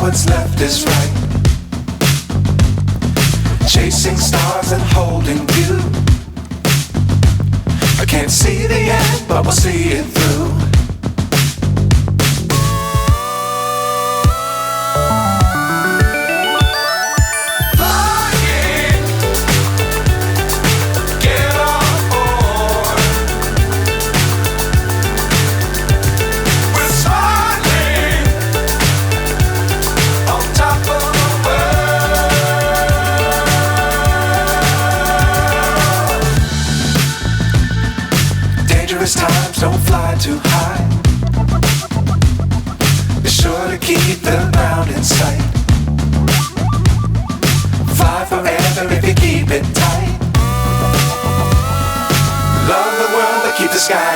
what's left is right. Chasing stars and holding you. I can't see the end, but we'll see it through. Times don't fly too high. Be sure to keep the ground in sight. Fly forever if you keep it tight. Love the world but keep the sky